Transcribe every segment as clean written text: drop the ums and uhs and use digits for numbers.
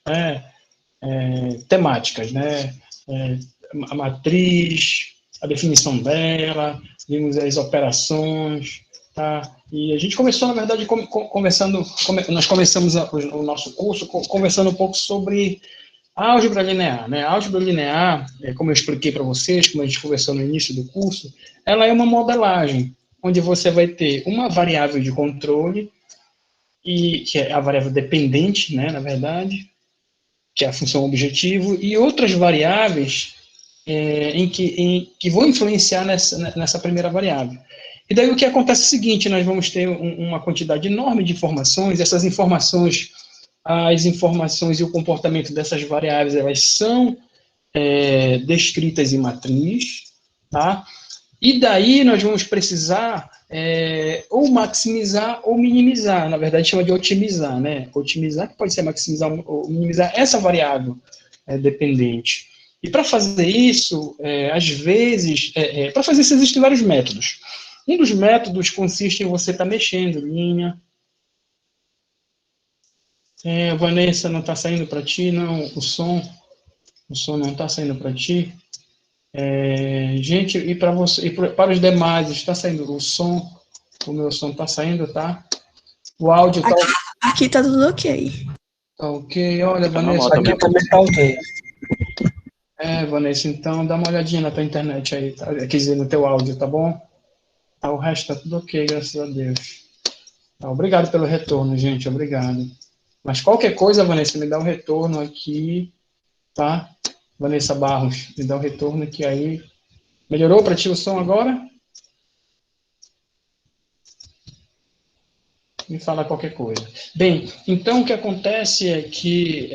né, temáticas, né, a matriz, a definição dela, vimos as operações, tá? E a gente começou, na verdade, nós começamos o nosso curso conversando um pouco sobre a álgebra linear, né? A álgebra linear, como eu expliquei para vocês, como a gente conversou no início do curso, ela é uma modelagem, onde você vai ter uma variável de controle, que é a variável dependente, né, na verdade, que é a função objetivo, e outras variáveis que vão influenciar nessa primeira variável. E daí o que acontece é o seguinte, nós vamos ter uma quantidade enorme de informações, essas informações, as informações e o comportamento dessas variáveis, elas são descritas em matriz, tá? E daí nós vamos precisar ou maximizar ou minimizar, na verdade chama de otimizar, né? Otimizar, que pode ser maximizar ou minimizar essa variável dependente. E para fazer isso, às vezes, para fazer isso existem vários métodos. Um dos métodos consiste em você estar mexendo linha. Vanessa, não está saindo para ti, não, o som não está saindo para ti. Gente, e para você, para os demais, está saindo o som? O meu som está saindo, tá? O áudio está... Aqui tá tudo ok. Tá ok. Olha, Vanessa, aqui também tá ok. Vanessa, então dá uma olhadinha na tua internet aí, tá? Quer dizer, no teu áudio, tá bom? Tá, o resto tá tudo ok, graças a Deus. Tá, obrigado pelo retorno, gente, obrigado. Mas qualquer coisa, Vanessa, me dá um retorno aqui, tá? Vanessa Barros, me dá um retorno aqui aí. Melhorou para ti o som agora? Me fala qualquer coisa. Bem, então o que acontece é que,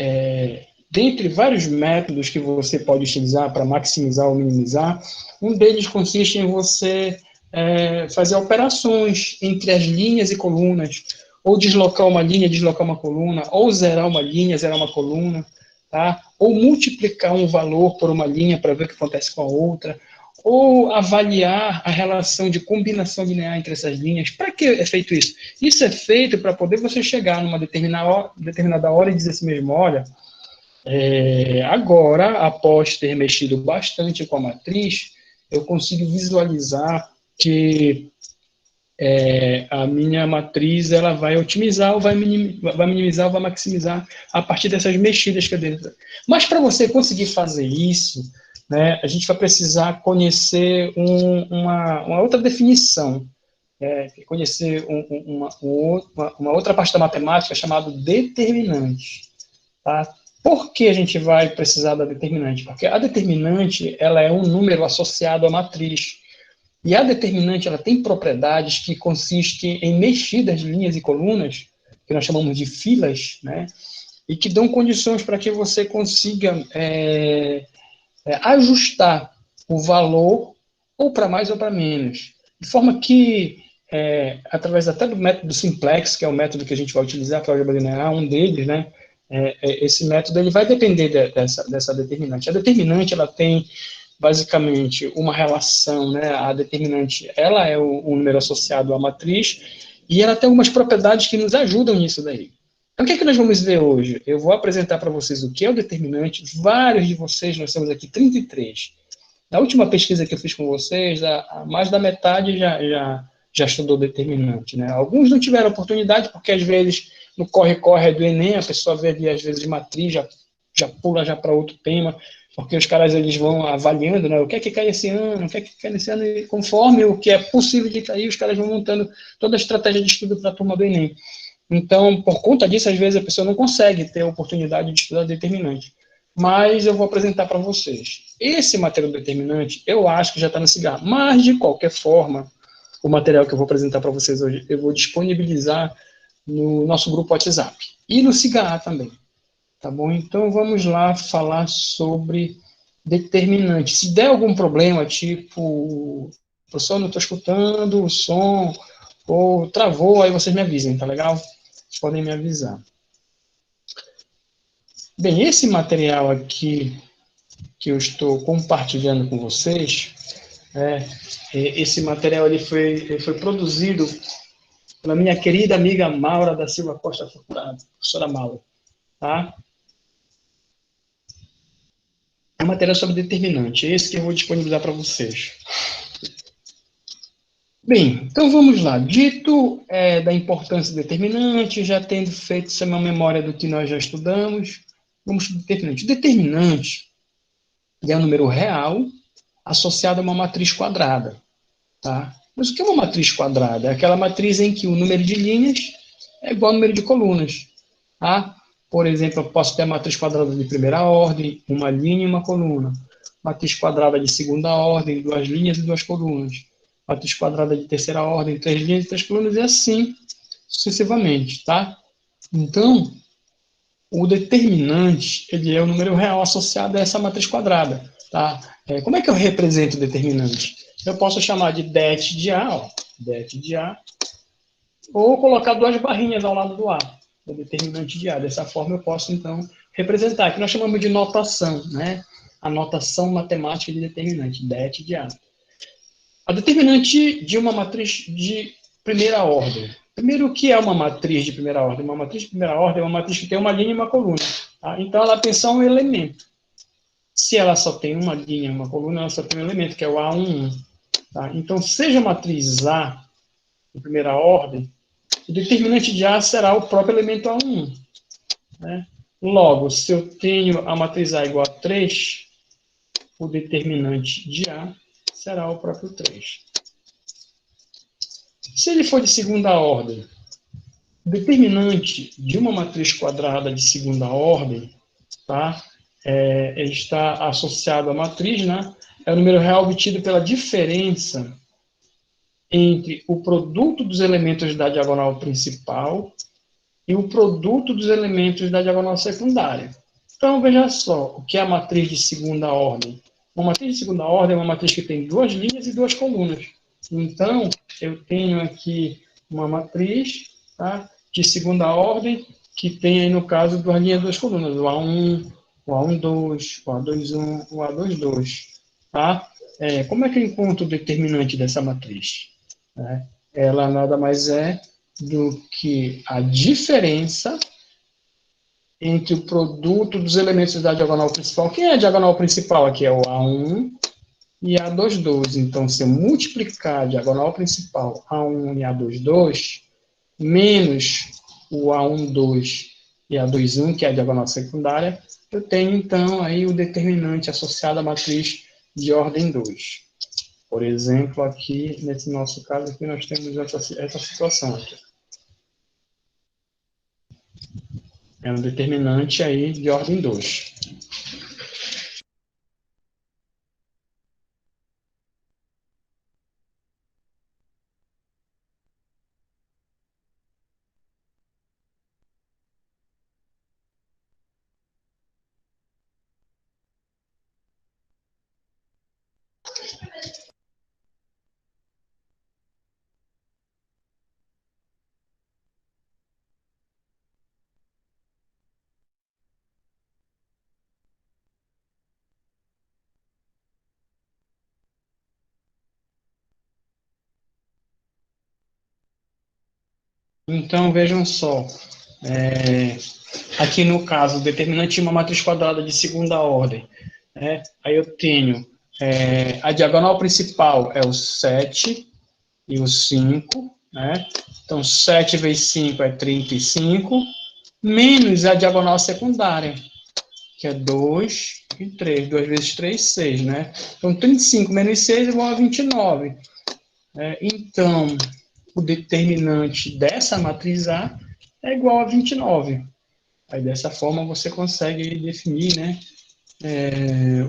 dentre vários métodos que você pode utilizar para maximizar ou minimizar, um deles consiste em você fazer operações entre as linhas e colunas, ou deslocar uma linha, deslocar uma coluna, ou zerar uma linha, zerar uma coluna, tá? Ou multiplicar um valor por uma linha para ver o que acontece com a outra, ou avaliar a relação de combinação linear entre essas linhas. Para que é feito isso? Isso é feito para poder você chegar numa determinada hora e dizer assim mesmo, olha, agora, após ter mexido bastante com a matriz, eu consigo visualizar que a minha matriz ela vai otimizar, ou vai minimizar, ou vai maximizar a partir dessas mexidas que eu dei. Mas para você conseguir fazer isso, né, a gente vai precisar conhecer uma outra definição, conhecer uma outra parte da matemática chamada determinante. Tá? Por que a gente vai precisar da determinante? Porque a determinante ela é um número associado à matriz. E a determinante ela tem propriedades que consistem em mexidas de linhas e colunas, que nós chamamos de filas, né, e que dão condições para que você consiga ajustar o valor ou para mais ou para menos. De forma que, através até do método simplex, que é o método que a gente vai utilizar para a álgebra linear, um deles, né, esse método ele vai depender dessa determinante. A determinante ela tem basicamente uma relação, né, a determinante, ela é o número associado à matriz, e ela tem algumas propriedades que nos ajudam nisso daí. Então, o que é que nós vamos ver hoje? Eu vou apresentar para vocês o que é o determinante, vários de vocês, nós temos aqui 33. Na última pesquisa que eu fiz com vocês, mais da metade já estudou determinante, né? Alguns não tiveram oportunidade, porque às vezes, no corre-corre do Enem, a pessoa vê ali, às vezes, de matriz, já pula para outro tema, porque os caras eles vão avaliando, né, o que é que cai esse ano, o que é que cai nesse ano, e conforme o que é possível de cair, os caras vão montando toda a estratégia de estudo para a turma do Enem. Então, por conta disso, às vezes a pessoa não consegue ter a oportunidade de estudar determinante. Mas eu vou apresentar para vocês. Esse material determinante, eu acho que já está no cigarro, mas de qualquer forma, o material que eu vou apresentar para vocês hoje, eu vou disponibilizar no nosso grupo WhatsApp e no cigarro também. Tá bom? Então, vamos lá falar sobre determinante. Se der algum problema, tipo, professor, não estou escutando o som, ou travou, aí vocês me avisem, tá legal? Vocês podem me avisar. Bem, esse material aqui que eu estou compartilhando com vocês, esse material ele foi produzido pela minha querida amiga Maura da Silva Costa Furtado, professora Maura, tá? matéria sobre determinante. É esse que eu vou disponibilizar para vocês. Bem, então vamos lá. Dito da importância do determinante, já tendo feito essa memória do que nós já estudamos, vamos para o determinante. O determinante é um número real associado a uma matriz quadrada. Tá? Mas o que é uma matriz quadrada? É aquela matriz em que o número de linhas é igual ao número de colunas. Tá? Por exemplo, eu posso ter a matriz quadrada de primeira ordem, uma linha e uma coluna. Matriz quadrada de segunda ordem, duas linhas e duas colunas. Matriz quadrada de terceira ordem, três linhas e três colunas, e assim sucessivamente. Tá? Então, o determinante ele é o número real associado a essa matriz quadrada. Tá? Como é que eu represento o determinante? Eu posso chamar de det de A, ó, det de A, ou colocar duas barrinhas ao lado do A, o determinante de A. Dessa forma eu posso, então, representar, que nós chamamos de notação, né? A notação matemática de determinante, det de A. A determinante de uma matriz de primeira ordem. Primeiro, o que é uma matriz de primeira ordem? Uma matriz de primeira ordem é uma matriz que tem uma linha e uma coluna. Tá? Então, ela tem só um elemento. Se ela só tem uma linha e uma coluna, ela só tem um elemento, que é o A11. Tá? Então, seja a matriz A de primeira ordem, o determinante de A será o próprio elemento A1. Né? Logo, se eu tenho a matriz A igual a 3, o determinante de A será o próprio 3. Se ele for de segunda ordem, o determinante de uma matriz quadrada de segunda ordem, tá? Ele está associado à matriz, né? É o número real obtido pela diferença entre o produto dos elementos da diagonal principal e o produto dos elementos da diagonal secundária. Então, veja só, o que é a matriz de segunda ordem? Uma matriz de segunda ordem é uma matriz que tem duas linhas e duas colunas. Então, eu tenho aqui uma matriz, tá, de segunda ordem, que tem aí, no caso, duas linhas e duas colunas, o A1, o A12, o A21, o A22. Tá? Como é que eu encontro o determinante dessa matriz? Ela nada mais é do que a diferença entre o produto dos elementos da diagonal principal. Quem é a diagonal principal aqui? É o A1 e A22. Então, se eu multiplicar a diagonal principal A1 e A22, menos o A12 e A21, que é a diagonal secundária, eu tenho, então, aí o determinante associado à matriz de ordem 2. Por exemplo, aqui, nesse nosso caso aqui, nós temos essa situação aqui. É um determinante aí de ordem 2. Então, vejam só. Aqui no caso, o determinante de uma matriz quadrada de segunda ordem. Aí eu tenho a diagonal principal é o 7 e o 5. Né? Então, 7 vezes 5 é 35, menos a diagonal secundária, que é 2 e 3. 2 vezes 3, 6. Né? Então, 35 menos 6 é igual a 29. Então, o determinante dessa matriz A é igual a 29. Aí, dessa forma, você consegue definir, né,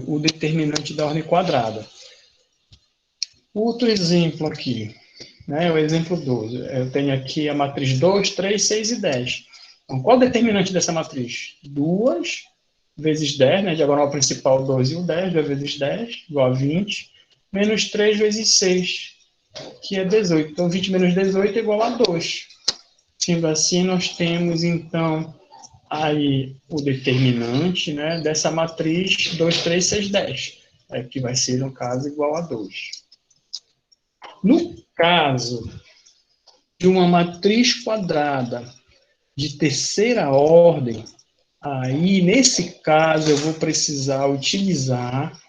o determinante da ordem quadrada. Outro exemplo aqui, né, o exemplo 12. Eu tenho aqui a matriz 2, 3, 6 e 10. Então, qual o determinante dessa matriz? 2 vezes 10, né, diagonal principal 2 e o 10, 2 vezes 10, igual a 20, menos 3 vezes 6, que é 18. Então, 20 menos 18 é igual a 2. Sendo assim, nós temos, então, aí o determinante, né, dessa matriz 2, 3, 6, 10, que vai ser, no caso, igual a 2. No caso de uma matriz quadrada de terceira ordem, Aí, nesse caso, eu vou precisar utilizar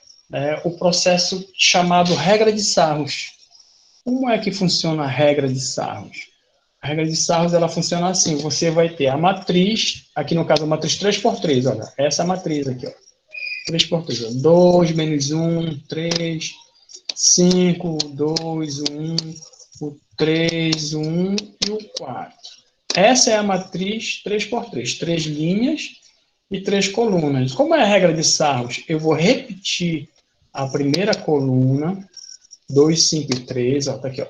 o processo chamado regra de Sarros. Como é que funciona a regra de Sarros? A regra de Sarros, ela funciona assim, você vai ter a matriz, aqui no caso a matriz 3x3, olha, essa matriz aqui, ó, 3x3, 2, menos 1, 3, 5, 2, 1, o 3, 1 e o 4. Essa é a matriz 3x3, 3 linhas e 3 colunas. Como é a regra de Sarros? Eu vou repetir a primeira coluna, 2, 5 e 3, ó, tá aqui, ó,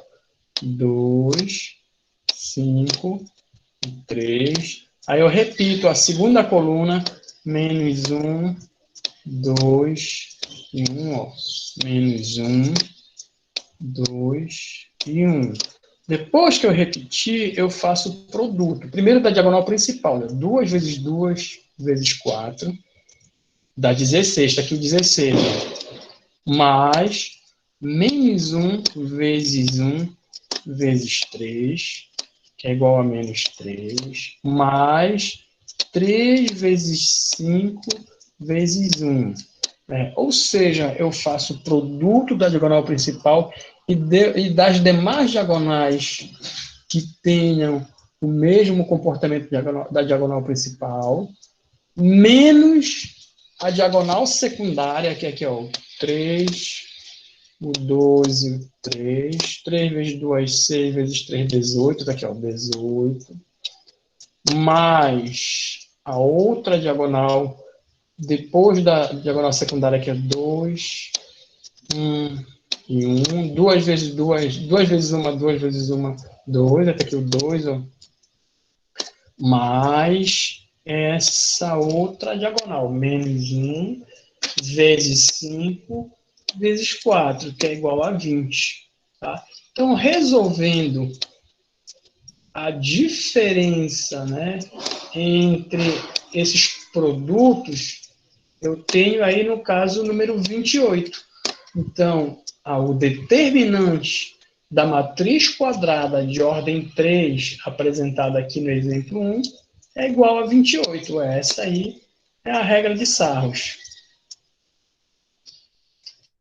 2, 5 e 3. Aí eu repito a segunda coluna, menos 1, 2 e 1, ó, menos 1, 2 e 1. Depois que eu repetir, eu faço o produto. Primeiro da diagonal principal, né? 2 vezes 2 vezes 4, dá 16, está aqui o 16. Mais menos 1 vezes 1 vezes 3, que é igual a menos 3, mais 3 vezes 5 vezes 1. Ou seja, eu faço o produto da diagonal principal e das demais diagonais que tenham o mesmo comportamento da diagonal principal, menos a diagonal secundária, que é aqui, ó, 3, o 12, o 3, 3 vezes 2, 6 vezes 3, 18, tá aqui, ó, 18, mais a outra diagonal, depois da diagonal secundária, que é 2, 1 e 1, 2 vezes 2, 2 vezes 1, 2 vezes 1, 2, até aqui o 2, ó, mais essa outra diagonal, menos 1 vezes 5 vezes 4, que é igual a 20. Tá? Então, resolvendo a diferença, né, entre esses produtos, eu tenho aí, no caso, o número 28. Então, o determinante da matriz quadrada de ordem 3, apresentada aqui no exemplo 1, é igual a 28. Essa aí é a regra de Sarros.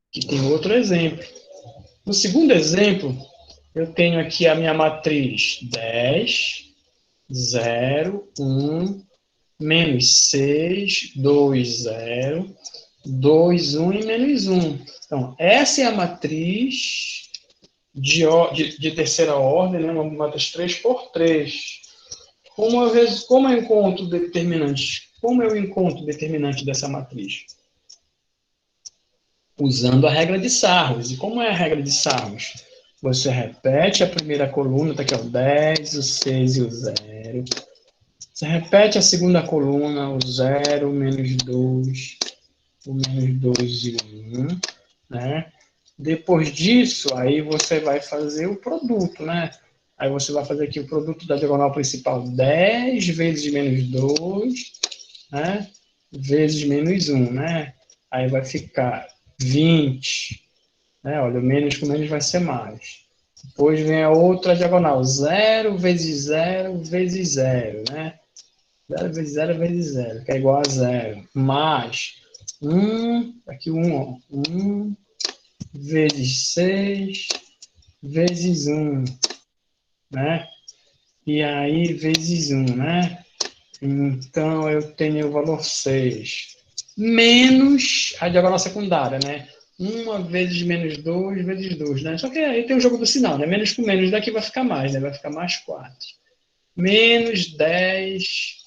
Aqui tem outro exemplo. No segundo exemplo, eu tenho aqui a minha matriz 10, 0, 1, menos 6, 2, 0, 2, 1 e menos 1. Então, essa é a matriz de terceira ordem, né? Uma matriz 3x3. Como eu encontro determinante? Como eu encontro determinante dessa matriz? Usando a regra de Sarros. E como é a regra de Sarros? Você repete a primeira coluna, tá aqui, ó, 10, o 6 e o 0. Você repete a segunda coluna, o 0, o menos 2, o menos 2 e o 1, né? Depois disso, aí você vai fazer o produto, né? Aí você vai fazer aqui o produto da diagonal principal, 10 vezes menos 2, né? Vezes menos 1, né? Aí vai ficar 20, né? Olha, o menos com menos vai ser mais. Depois vem a outra diagonal, 0 vezes 0 vezes 0, né? 0 vezes 0 vezes 0, que é igual a 0. Mais 1, aqui 1, ó, 1 vezes 6 vezes 1, né? E aí, vezes 1, né? Então, eu tenho o valor 6. Menos a diagonal secundária, né? 1 vezes menos 2 vezes 2, né? Só que aí tem o jogo do sinal, né? Menos com menos daqui vai ficar mais, né? Vai ficar mais 4. Menos 10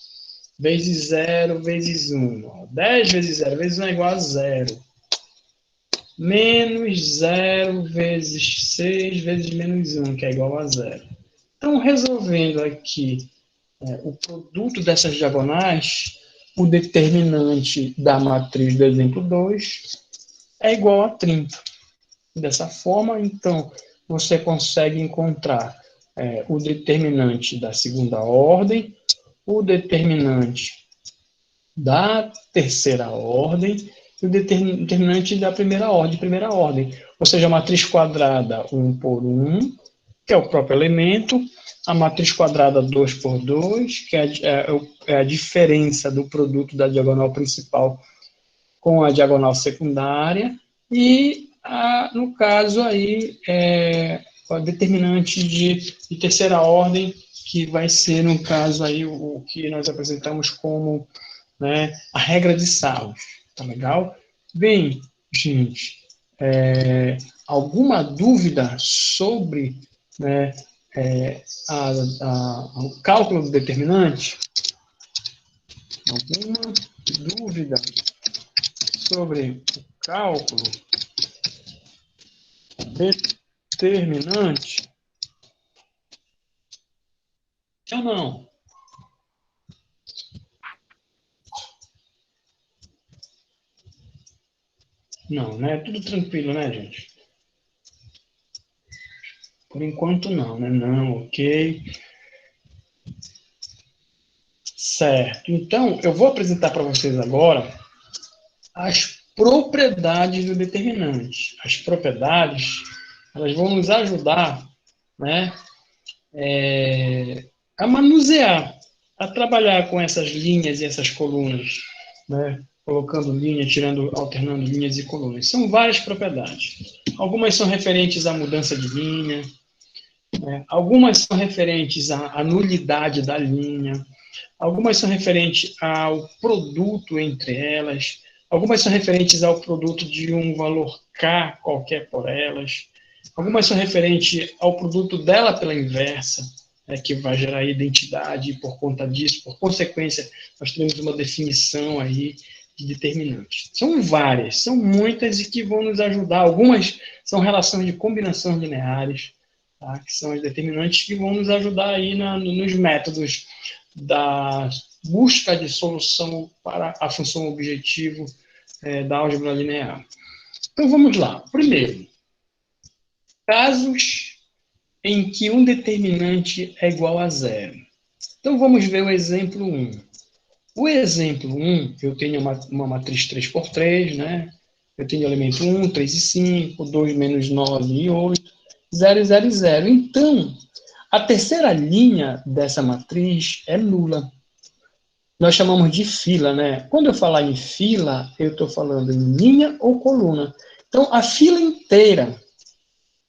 vezes 0 vezes 1. 10 vezes 0 vezes 1 é igual a 0. Menos 0 vezes 6 vezes menos 1, que é igual a 0. Então, resolvendo aqui o produto dessas diagonais, o determinante da matriz do exemplo 2 é igual a 30. Dessa forma, então, você consegue encontrar o determinante da segunda ordem, o determinante da terceira ordem e o determinante da primeira ordem. Ou seja, a matriz quadrada 1 por 1, que é o próprio elemento, a matriz quadrada 2 por 2, que é a diferença do produto da diagonal principal com a diagonal secundária, e, no caso, aí, o determinante de terceira ordem, que vai ser, no caso, aí, o que nós apresentamos como, né, a regra de Sarros. Tá legal? Bem, gente, alguma dúvida sobre, né, o cálculo do determinante? Alguma dúvida sobre o cálculo determinante? Ou não? Não, né? Tudo tranquilo, né, gente? Por enquanto não, né? Não, ok. Certo. Então, eu vou apresentar para vocês agora as propriedades do determinante. As propriedades, elas vão nos ajudar, né, a manusear, a trabalhar com essas linhas e essas colunas, né, colocando linha, tirando, alternando linhas e colunas. São várias propriedades. Algumas são referentes à mudança de linha, né, algumas são referentes à nulidade da linha, algumas são referentes ao produto entre elas, algumas são referentes ao produto de um valor K qualquer por elas, algumas são referentes ao produto dela pela inversa, que vai gerar identidade, e por conta disso, por consequência, nós temos uma definição aí de determinantes. São várias, são muitas e que vão nos ajudar. Algumas são relações de combinação lineares, tá? Que são os determinantes que vão nos ajudar aí nos métodos da busca de solução para a função objetivo da álgebra linear. Então, vamos lá. Primeiro, casos em que um determinante é igual a zero. Então, vamos ver o exemplo 1. O exemplo 1, eu tenho uma matriz 3 por 3, né? Eu tenho elemento 1, 3 e 5, 2 menos 9 e 8, 0, 0 e 0. Então, a terceira linha dessa matriz é nula. Nós chamamos de fila, né? Quando eu falar em fila, eu estou falando em linha ou coluna. Então, a fila inteira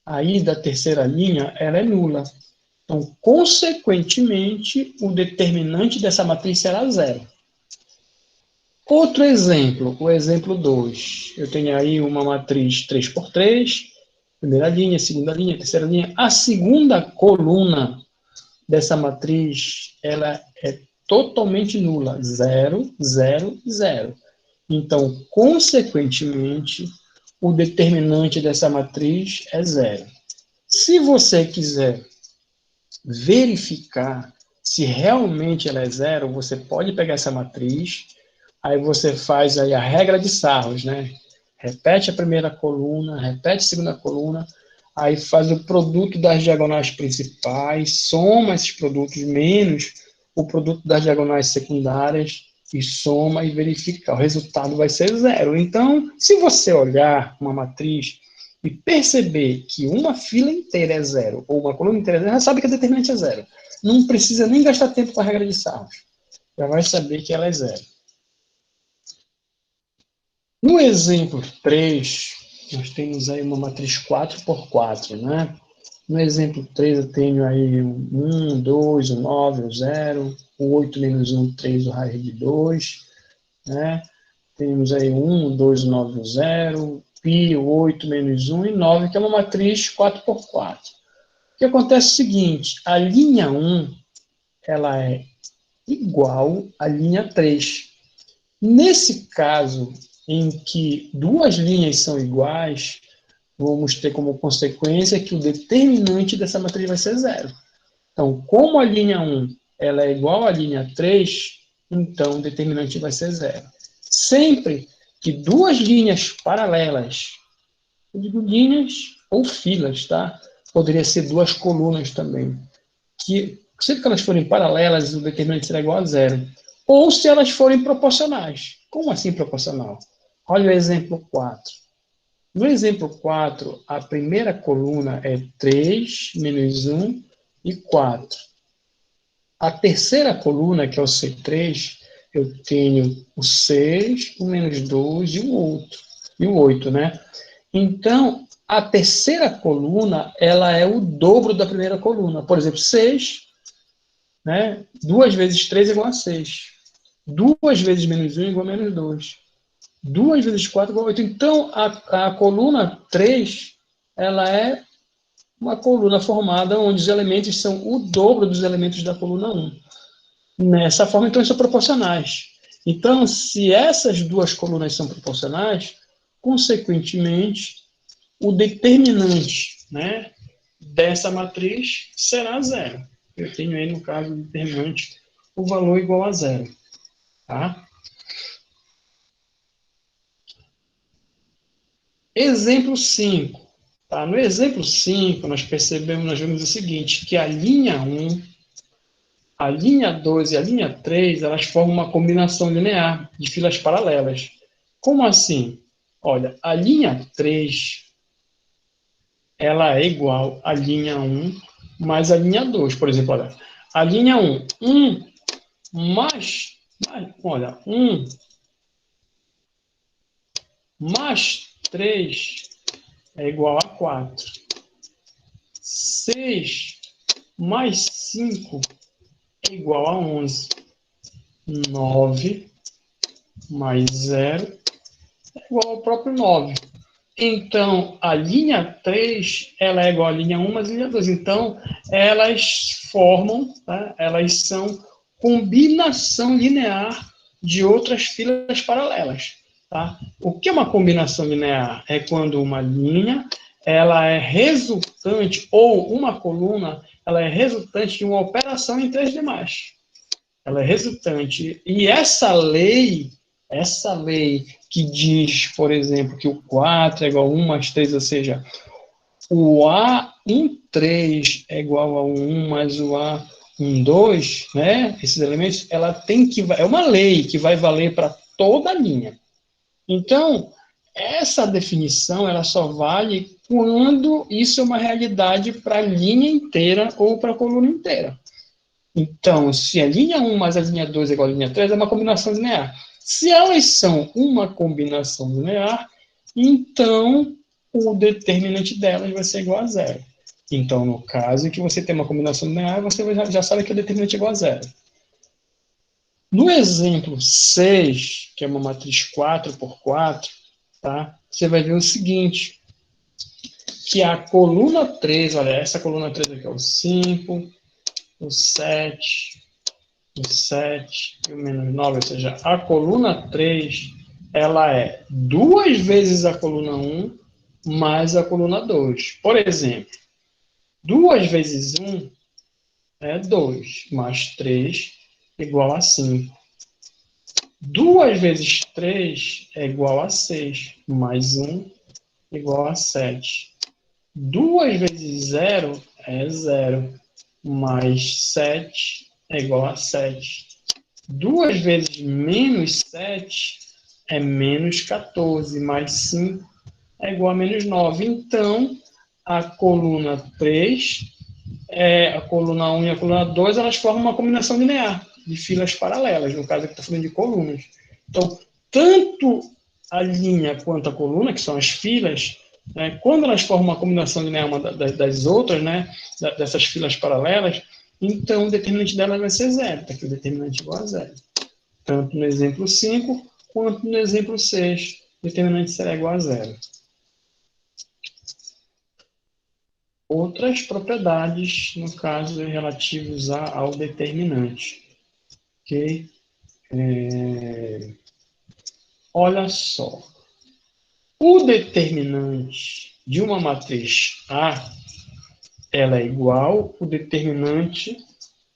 aí da terceira linha, ela é nula. Então, consequentemente, o determinante dessa matriz será zero. Outro exemplo, o exemplo 2. Eu tenho aí uma matriz 3 por 3, primeira linha, segunda linha, terceira linha. A segunda coluna dessa matriz, ela é totalmente nula, 0, 0, 0. Então, consequentemente, o determinante dessa matriz é zero. Se você quiser verificar se realmente ela é zero, você pode pegar essa matriz, aí você faz aí a regra de Sarros, né? Repete a primeira coluna, repete a segunda coluna, aí faz o produto das diagonais principais, soma esses produtos menos o produto das diagonais secundárias e soma e verifica. O resultado vai ser zero. Então, se você olhar uma matriz e perceber que uma fila inteira é zero ou uma coluna inteira é zero, já sabe que a determinante é zero. Não precisa nem gastar tempo com a regra de Sarros. Já vai saber que ela é zero. No exemplo 3, nós temos aí uma matriz 4 por 4, né? No exemplo 3, eu tenho aí o 1, 2, o 9, o 0, o 8 menos 1, 3, o raiz de 2, né? Temos aí 1, 2, 9, 0, π, 8 menos 1 e 9, que é uma matriz 4 por 4. O que acontece é o seguinte, a linha 1, ela é igual à linha 3. Nesse caso, em que duas linhas são iguais, vamos ter como consequência que o determinante dessa matriz vai ser zero. Então, como a linha 1 ela é igual à linha 3, então o determinante vai ser zero. Sempre que duas linhas paralelas, eu digo linhas ou filas, tá? Poderia ser duas colunas também. Que, sempre que elas forem paralelas, o determinante será igual a zero. Ou se elas forem proporcionais. Como assim proporcional? Olha o exemplo 4. No exemplo 4, a primeira coluna é 3, menos 1 e 4. A terceira coluna, que é o C3, eu tenho o 6, o menos 2 e o outro, e o 8, né? Então, a terceira coluna, ela é o dobro da primeira coluna. Por exemplo, 6, né? 2 vezes 3 é igual a 6. 2 vezes menos 1 é igual a menos 2. 2 vezes 4 é igual a 8. Então, a coluna 3, ela é uma coluna formada onde os elementos são o dobro dos elementos da coluna 1. Nessa forma, então, são proporcionais. Então, se essas duas colunas são proporcionais, consequentemente, o determinante, né, dessa matriz será zero. Eu tenho aí, no caso do determinante, o valor igual a zero. Tá? Exemplo 5. Tá? No exemplo 5, nós vemos o seguinte, que a linha 1, a linha 2 e a linha 3, elas formam uma combinação linear de filas paralelas. Como assim? Olha, a linha 3, ela é igual à linha 1 mais a linha 2. Por exemplo, olha, a linha 1, 1 olha, 1 mais 3 é igual a 4. 6 mais 5 é igual a 11. 9 mais 0 é igual ao próprio 9. Então, a linha 3, ela é igual à linha 1 mais a linha 2. Então, elas formam, tá? Elas são combinação linear de outras filas paralelas. Tá? O que é uma combinação linear? É quando uma linha ela é resultante, ou uma coluna, ela é resultante de uma operação entre as demais. Ela é resultante. E essa lei que diz, por exemplo, que o 4 é igual a 1 mais 3, ou seja, o A13 é igual a 1 mais o A12, né? Esses elementos, ela tem que... É uma lei que vai valer para toda a linha. Então, essa definição, ela só vale quando isso é uma realidade para a linha inteira ou para a coluna inteira. Então, se a linha 1 mais a linha 2 é igual a linha 3, é uma combinação linear. Se elas são uma combinação linear, então o determinante delas vai ser igual a zero. Então, no caso em que você tem uma combinação linear, você já sabe que o determinante é igual a zero. No exemplo 6, que é uma matriz 4 por 4, tá? Você vai ver o seguinte, que a coluna 3, olha, essa coluna 3 aqui é o 5, o 7, o 7 e o menos 9, ou seja, a coluna 3, ela é 2 vezes a coluna 1 mais a coluna 2. Por exemplo, 2 vezes 1 é 2, mais 3 igual a 5. 2 vezes 3 é igual a 6, mais 1 igual a 7. 2 vezes 0 é 0, mais 7 é igual a 7. 2 vezes menos 7 é menos 14, mais 5 é igual a menos 9. Então, a coluna 3, a coluna 1 e a coluna 2, elas formam uma combinação linear de filas paralelas, no caso aqui está falando de colunas. Então, tanto a linha quanto a coluna, que são as filas, né, quando elas formam uma combinação linear uma das outras, né, dessas filas paralelas, então o determinante delas vai ser zero, está aqui o determinante igual a zero. Tanto no exemplo 5, quanto no exemplo 6, o determinante será igual a zero. Outras propriedades, no caso, relativos ao determinante. Ok? Olha só. O determinante de uma matriz A, ela é igual ao determinante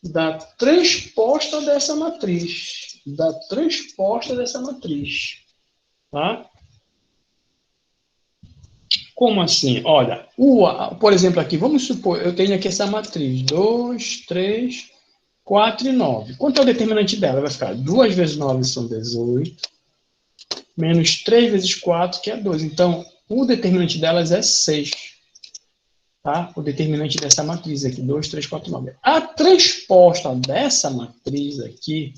da transposta dessa matriz. Da transposta dessa matriz. Tá? Como assim? Olha, por exemplo, aqui, vamos supor, eu tenho aqui essa matriz, 2, 3, 4 e 9. Quanto é o determinante dela? Vai ficar 2 vezes 9 são 18, menos 3 vezes 4, que é 12. Então, o determinante delas é 6. Tá? O determinante dessa matriz aqui, 2, 3, 4, 9. A transposta dessa matriz aqui,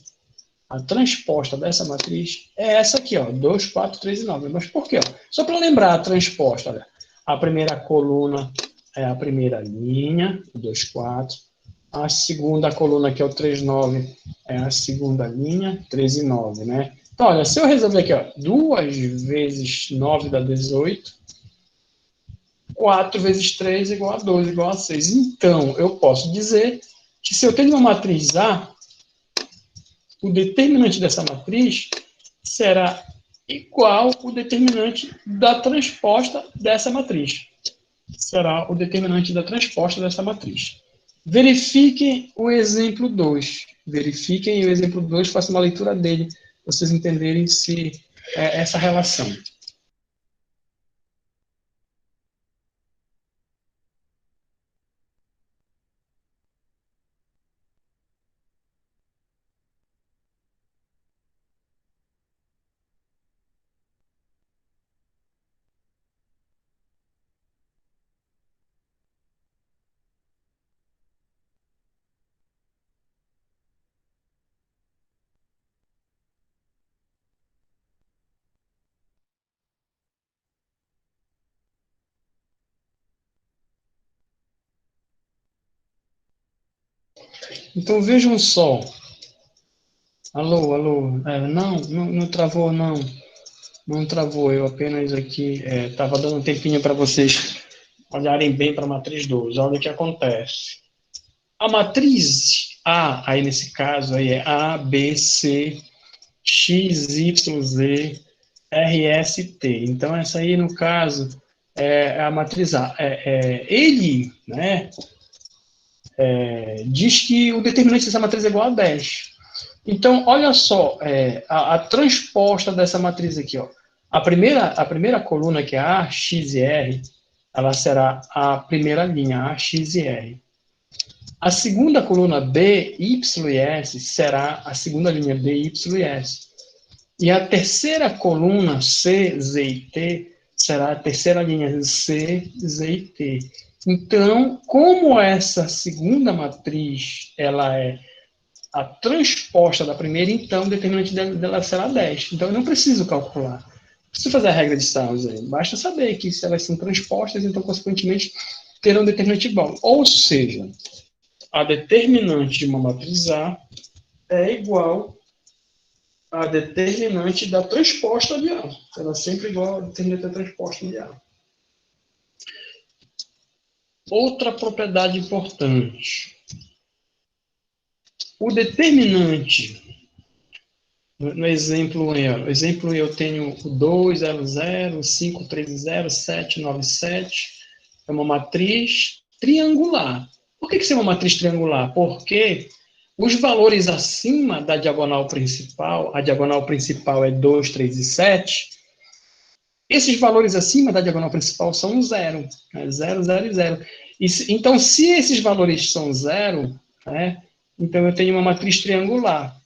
é essa aqui, ó, 2, 4, 3 e 9. Mas por quê? Ó? Só para lembrar a transposta, olha, a primeira coluna é a primeira linha, 2, 4. A segunda coluna, que é o 3, 9, é a segunda linha, 3 e 9, né? Então, olha, se eu resolver aqui, ó, 2 vezes 9 dá 18, 4 vezes 3 igual a 2, igual a 6. Então, eu posso dizer que se eu tenho uma matriz A, o determinante dessa matriz será igual ao determinante da transposta dessa matriz. Será o determinante da transposta dessa matriz. Verifiquem o exemplo 2. Verifiquem o exemplo 2, façam uma leitura dele, para vocês entenderem se é essa relação. Então, vejam só. Alô, alô. Não travou, não. Não travou. Eu apenas aqui estava dando um tempinho para vocês olharem bem para a matriz 2. Olha o que acontece. A matriz A, aí nesse caso, aí é A, B, C, X, Y, Z, R, S, T. Então, essa aí, no caso, é a matriz A. Ele, né, diz que o determinante dessa matriz é igual a 10. Então, olha só, a transposta dessa matriz aqui, ó. A primeira coluna, que é A, X e R, ela será a primeira linha, A, X e R. A segunda coluna, B, Y e S, será a segunda linha, B, Y e S. E a terceira coluna, C, Z e T, será a terceira linha, C, Z e T. Então, como essa segunda matriz, ela é a transposta da primeira, então o determinante dela será 10. Então eu não preciso calcular. Não preciso fazer a regra de Stauss aí. Basta saber que se elas são transpostas, então consequentemente terão um determinante igual. Ou seja, a determinante de uma matriz A é igual a determinante da transposta de A. Ela é sempre igual a determinante da transposta de A. Outra propriedade importante. O determinante. No exemplo eu tenho o 200, 530, 797. É uma matriz triangular. Por que isso é uma matriz triangular? Porque os valores acima da diagonal principal, a diagonal principal é 2, 3 e 7, esses valores acima da diagonal principal são zero. Né? 0, 0 e 0. Então, se esses valores são zero, né, então eu tenho uma matriz triangular.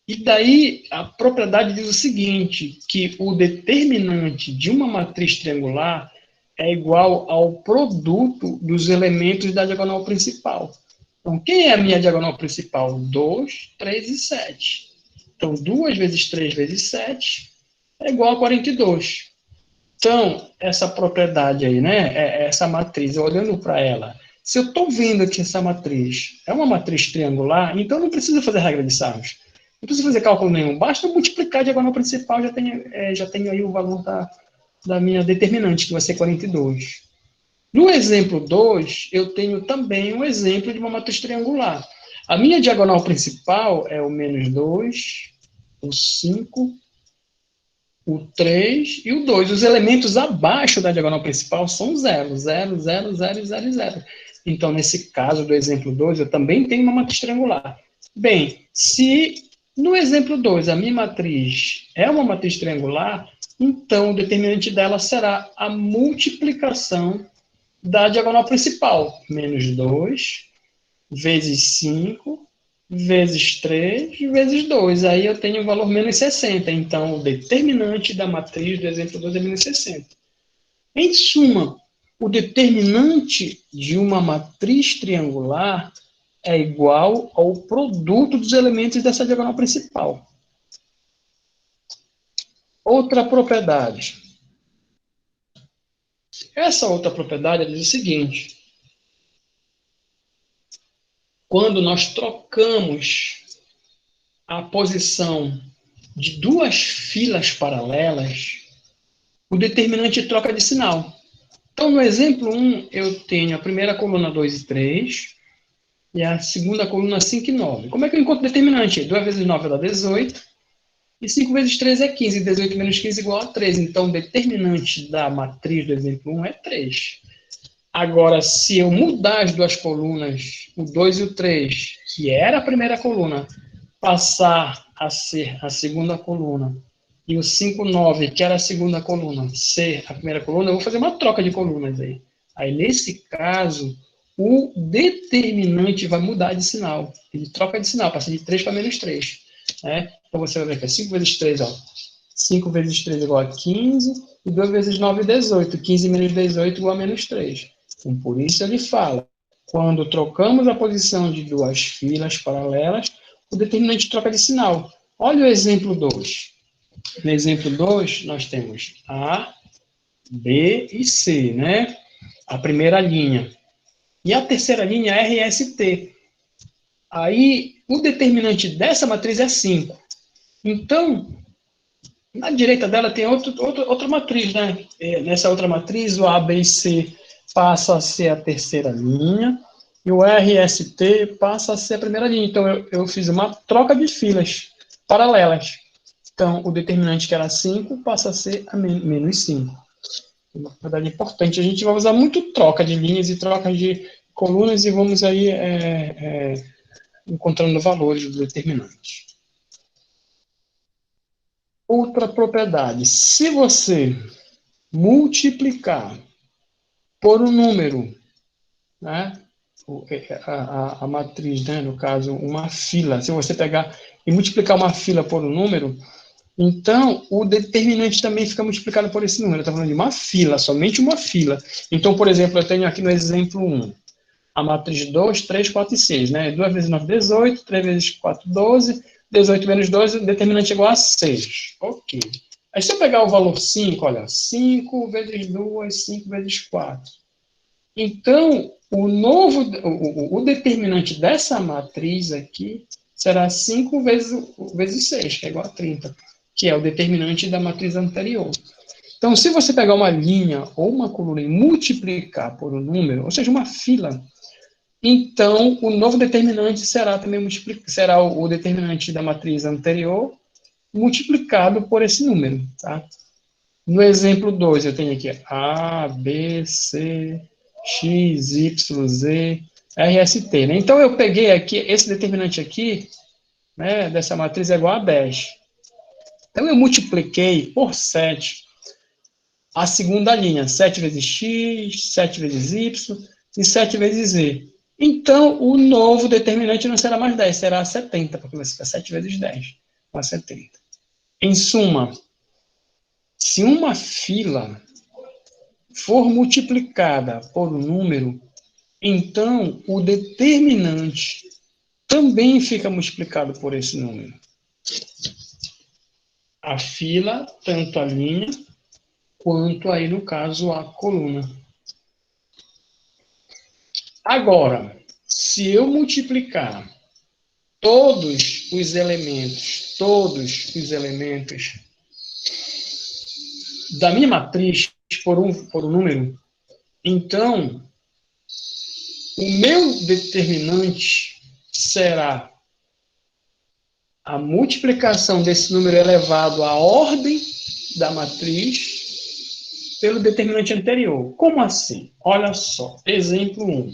E daí a propriedade diz o seguinte, que o determinante de uma matriz triangular é igual ao produto dos elementos da diagonal principal. Então, quem é a minha diagonal principal? 2, 3 e 7. Então, 2 vezes 3 vezes 7 é igual a 42. Então, essa propriedade aí, né, essa matriz, olhando para ela, se eu estou vendo que essa matriz é uma matriz triangular, então eu não preciso fazer regra de Sarros. Não preciso fazer cálculo nenhum. Basta multiplicar a diagonal principal, já tenho aí o valor da minha determinante, que vai ser 42. No exemplo 2, eu tenho também um exemplo de uma matriz triangular. A minha diagonal principal é o menos 2, o 5, o 3 e o 2. Os elementos abaixo da diagonal principal são 0, 0, 0, 0 e 0 e 0. Então, nesse caso do exemplo 2, eu também tenho uma matriz triangular. Bem, se no exemplo 2 a minha matriz é uma matriz triangular, então o determinante dela será a multiplicação da diagonal principal. Menos 2 vezes 5 vezes 3 vezes 2. Aí eu tenho o valor menos 60. Então, o determinante da matriz do exemplo 2 é menos 60. Em suma, o determinante de uma matriz triangular é igual ao produto dos elementos dessa diagonal principal. Outra propriedade. Essa outra propriedade diz o seguinte: quando nós trocamos a posição de duas filas paralelas, o determinante troca de sinal. Então, no exemplo 1, eu tenho a primeira coluna 2 e 3, e a segunda coluna 5 e 9. Como é que eu encontro o determinante? 2 vezes 9 dá 18, e 5 vezes 3 é 15, e 18 menos 15 é igual a 3. Então, o determinante da matriz do exemplo 1 é 3. Agora, se eu mudar as duas colunas, o 2 e o 3, que era a primeira coluna, passar a ser a segunda coluna, e o 5, 9, que era a segunda coluna, ser a primeira coluna, eu vou fazer uma troca de colunas aí. Aí, nesse caso, o determinante vai mudar de sinal. Ele troca de sinal, passa de 3 para menos 3. Né? Então, você vai ver que é 5 vezes 3, ó. 5 vezes 3 é igual a 15, e 2 vezes 9 é 18. 15 menos 18 igual a menos 3. Então, por isso ele fala, quando trocamos a posição de duas filas paralelas, o determinante troca de sinal. Olha o exemplo 2. No exemplo 2, nós temos A, B e C, né? A primeira linha. E a terceira linha é RST. Aí, o determinante dessa matriz é 5. Então, na direita dela tem outra matriz, né? Nessa outra matriz, o A, B e C passa a ser a terceira linha, e o RST passa a ser a primeira linha. Então, eu fiz uma troca de filas paralelas. Então, o determinante que era 5 passa a ser a menos 5. Uma propriedade importante. A gente vai usar muito troca de linhas e troca de colunas e vamos aí encontrando valores do determinante. Outra propriedade. Se você multiplicar por um número, né, a matriz, né, no caso, uma fila, se você pegar e multiplicar uma fila por um número, então o determinante também fica multiplicado por esse número. Eu estou falando de uma fila, somente uma fila. Então, por exemplo, eu tenho aqui no exemplo 1, a matriz 2, 3, 4 e 6, né? 2 vezes 9, 18, 3 vezes 4, 12, 18 menos 12, o determinante é igual a 6. Ok. Aí se eu pegar o valor 5, olha, 5 vezes 2, 5 vezes 4. Então, o determinante dessa matriz aqui será 5 vezes 6, que é igual a 30, que é o determinante da matriz anterior. Então, se você pegar uma linha ou uma coluna e multiplicar por um número, ou seja, uma fila, então o novo determinante será também será o determinante da matriz anterior multiplicado por esse número, tá? No exemplo 2, eu tenho aqui A, B, C, X, Y, Z, RST, né? Então, eu peguei aqui, esse determinante aqui, né, dessa matriz é igual a 10. Então, eu multipliquei por 7 a segunda linha, 7 vezes X, 7 vezes Y e 7 vezes Z. Então, o novo determinante não será mais 10, será 70, porque vai ficar 7 vezes 10, igual a 70. Em suma, se uma fila for multiplicada por um número, então o determinante também fica multiplicado por esse número. A fila, tanto a linha, quanto aí, no caso, a coluna. Agora, se eu multiplicar todos os elementos da minha matriz por um número, então o meu determinante será a multiplicação desse número elevado à ordem da matriz pelo determinante anterior. Como assim? Olha só, exemplo 1.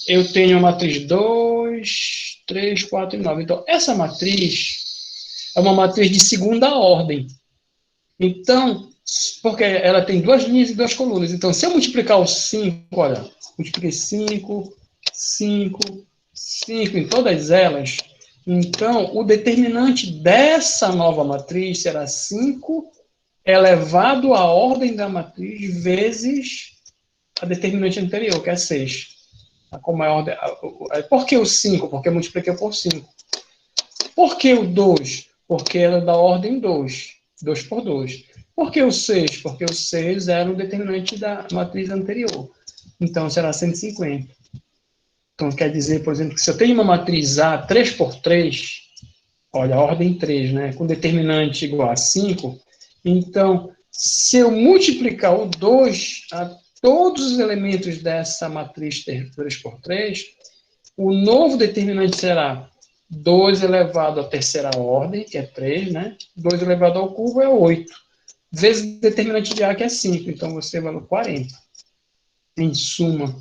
Eu tenho a matriz 2, 3, 4 e 9. Então, essa matriz é uma matriz de segunda ordem. Então, porque ela tem duas linhas e duas colunas. Então, se eu multiplicar o 5, olha, multipliquei 5, 5, 5 em todas elas, então o determinante dessa nova matriz será 5 elevado à ordem da matriz vezes a determinante anterior, que é 6. Como é a ordem, por que o 5? Porque eu multipliquei por 5. Por que o 2? Porque era da ordem 2. 2 por 2. Por que o 6? Porque o 6 era o determinante da matriz anterior. Então, será 150. Então, quer dizer, por exemplo, que se eu tenho uma matriz A 3 por 3, olha, a ordem 3, né, com determinante igual a 5, então, se eu multiplicar o 2 a todos os elementos dessa matriz 3 por 3, o novo determinante será 2 elevado à terceira ordem, que é 3, né? 2 elevado ao cubo é 8, vezes o determinante de A, que é 5. Então, você vai no 40. Em suma,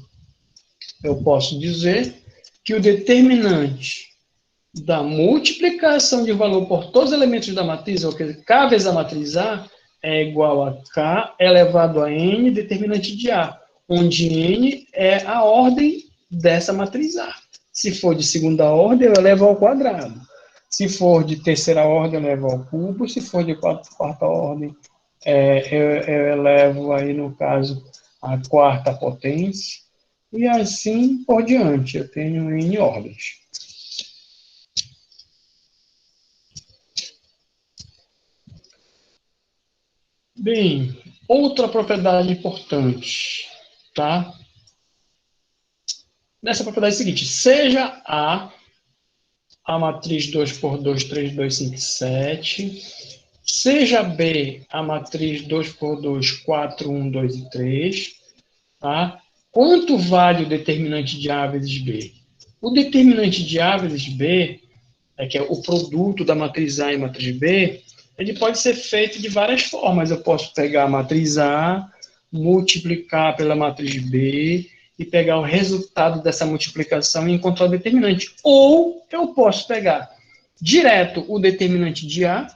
eu posso dizer que o determinante da multiplicação de valor por todos os elementos da matriz, ou seja, K vezes a matriz A, é igual a K elevado a N, determinante de A, onde N é a ordem dessa matriz A. Se for de segunda ordem, eu elevo ao quadrado. Se for de terceira ordem, eu elevo ao cubo. Se for de quarta ordem, eu elevo aí, no caso, a quarta potência. E assim por diante. Eu tenho N ordens. Bem, outra propriedade importante, tá? Nessa propriedade é a seguinte, seja a matriz 2 por 2, 3, 2, 5, 7, seja B a matriz 2 por 2, 4, 1, 2 e 3, tá? Quanto vale o determinante de A vezes B? O determinante de A vezes B, que é o produto da matriz A e matriz B, ele pode ser feito de várias formas. Eu posso pegar a matriz A, multiplicar pela matriz B e pegar o resultado dessa multiplicação e encontrar o determinante. Ou eu posso pegar direto o determinante de A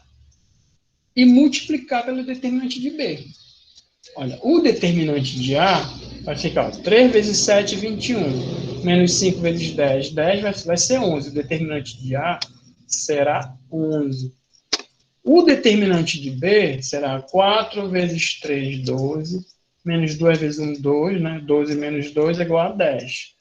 e multiplicar pelo determinante de B. Olha, o determinante de A vai ficar 3 vezes 7, 21. Menos 5 vezes 10, 10 vai ser 11. O determinante de A será 11. O determinante de B será 4 vezes 3, 12. Menos 2 vezes 1, 2. Né? 12 menos 2 é igual a 10.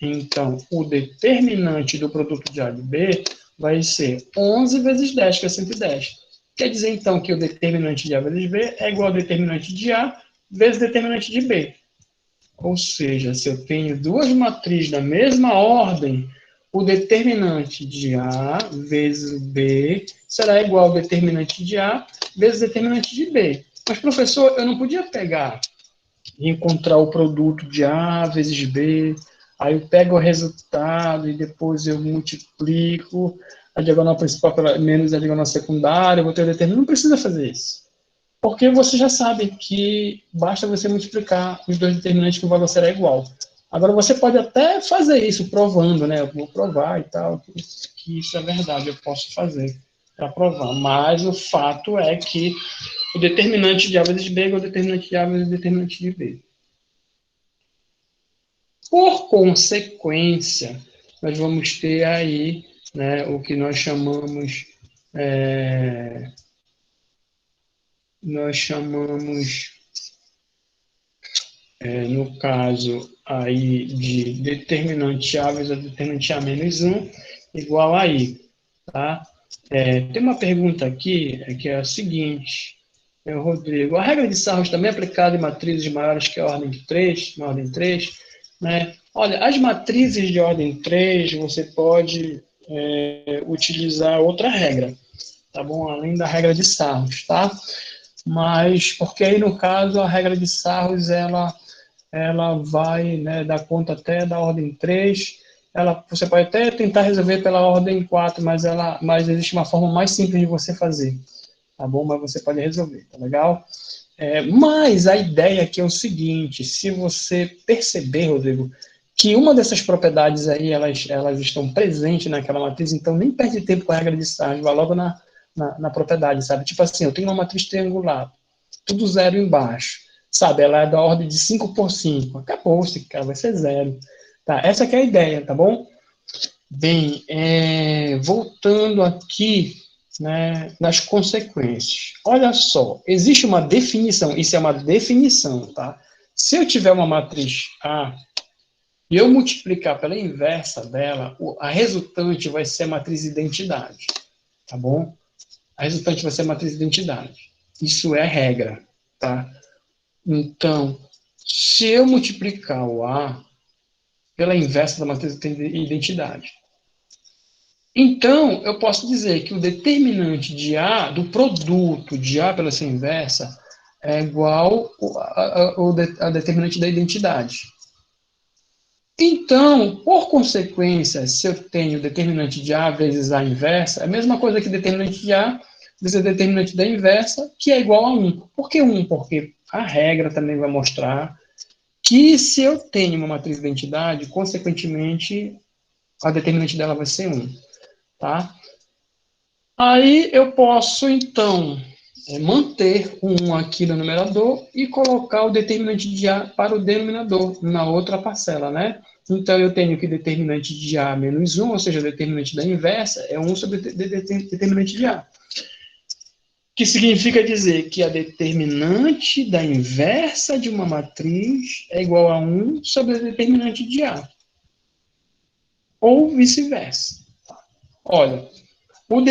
Então, o determinante do produto de A e de B vai ser 11 vezes 10, que é 110. Quer dizer, então, que o determinante de A vezes B é igual ao determinante de A vezes o determinante de B. Ou seja, se eu tenho duas matrizes da mesma ordem, o determinante de A vezes B será igual ao determinante de A vezes o determinante de B. Mas, professor, eu não podia pegar e encontrar o produto de A vezes B, aí eu pego o resultado e depois eu multiplico a diagonal principal menos a diagonal secundária, eu vou ter o determinante. Não precisa fazer isso. Porque você já sabe que basta você multiplicar os dois determinantes que o valor será igual. Agora, você pode até fazer isso provando, né? Eu vou provar e tal, que isso é verdade, eu posso fazer para provar. Mas o fato é que o determinante de A vezes B é igual ao determinante de A vezes o determinante de B. Por consequência, nós vamos ter aí, né, o que nós chamamos no caso aí de determinante A vezes determinante A menos 1 igual a I, tá? Tem uma pergunta aqui, que é a seguinte, Rodrigo, a regra de Sarros também é aplicada em matrizes maiores que a ordem de 3, na ordem 3, né? Olha, as matrizes de ordem 3, você pode utilizar outra regra, tá bom? Além da regra de Sarros, tá? Mas, porque aí, no caso, a regra de Sarros, ela vai, né, dar conta até da ordem 3, você pode até tentar resolver pela ordem 4, mas existe uma forma mais simples de você fazer, tá bom? Mas você pode resolver, tá legal? Mas a ideia aqui é o seguinte, se você perceber, Rodrigo, que uma dessas propriedades aí, elas estão presentes naquela matriz, então nem perde tempo com a regra de Sarros, vai logo na propriedade, sabe? Tipo assim, eu tenho uma matriz triangular, tudo zero embaixo, sabe? Ela é da ordem de 5 por 5. Acabou-se, cara, vai ser zero. Tá, essa que é a ideia, tá bom? Bem, voltando aqui, né, nas consequências. Olha só, existe uma definição, isso é uma definição, tá? Se eu tiver uma matriz A e eu multiplicar pela inversa dela, a resultante vai ser a matriz identidade, tá bom? A resultante vai ser a matriz identidade. Isso é regra, tá? Então, se eu multiplicar o A pela inversa da matriz identidade, então eu posso dizer que o determinante de A, do produto de A pela sua inversa, é igual a determinante da identidade. Então, por consequência, se eu tenho determinante de A vezes A inversa, é a mesma coisa que determinante de A vezes determinante da inversa, que é igual a 1. Por que 1? Porque a regra também vai mostrar que se eu tenho uma matriz de identidade, consequentemente, a determinante dela vai ser 1. Tá? Aí eu posso, então, manter o 1 aqui no numerador e colocar o determinante de A para o denominador, na outra parcela, né? Então, eu tenho que determinante de A menos 1, ou seja, o determinante da inversa, é 1 sobre determinante de A. Que significa dizer que a determinante da inversa de uma matriz é igual a 1 sobre a determinante de A. Ou vice-versa. Olha, por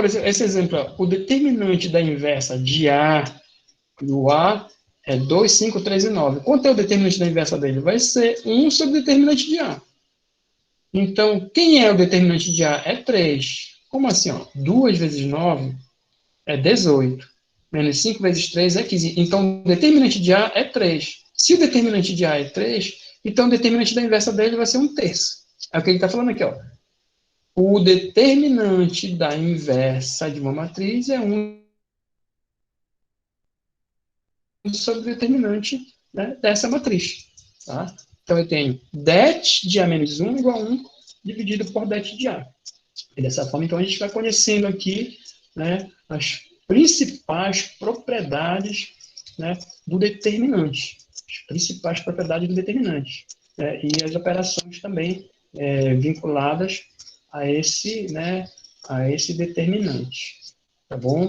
exemplo, esse exemplo, o determinante da inversa de A, do A, é 2, 5, 3 e 9. Quanto é o determinante da inversa dele? Vai ser 1 sobre o determinante de A. Então, quem é o determinante de A? É 3. Como assim? 2 vezes 9 é 18. Menos 5 vezes 3 é 15. Então, o determinante de A é 3. Se o determinante de A é 3, então o determinante da inversa dele vai ser 1/3. É o que ele está falando aqui, ó. O determinante da inversa de uma matriz é 1 sobre o determinante, né, dessa matriz. Tá? Então, eu tenho det de A menos 1 igual a 1 dividido por det de A. E dessa forma, então, a gente vai conhecendo aqui, né, as principais propriedades, né, do determinante. As principais propriedades do determinante. Né, e as operações também vinculadas a esse, né, a esse determinante. Tá bom?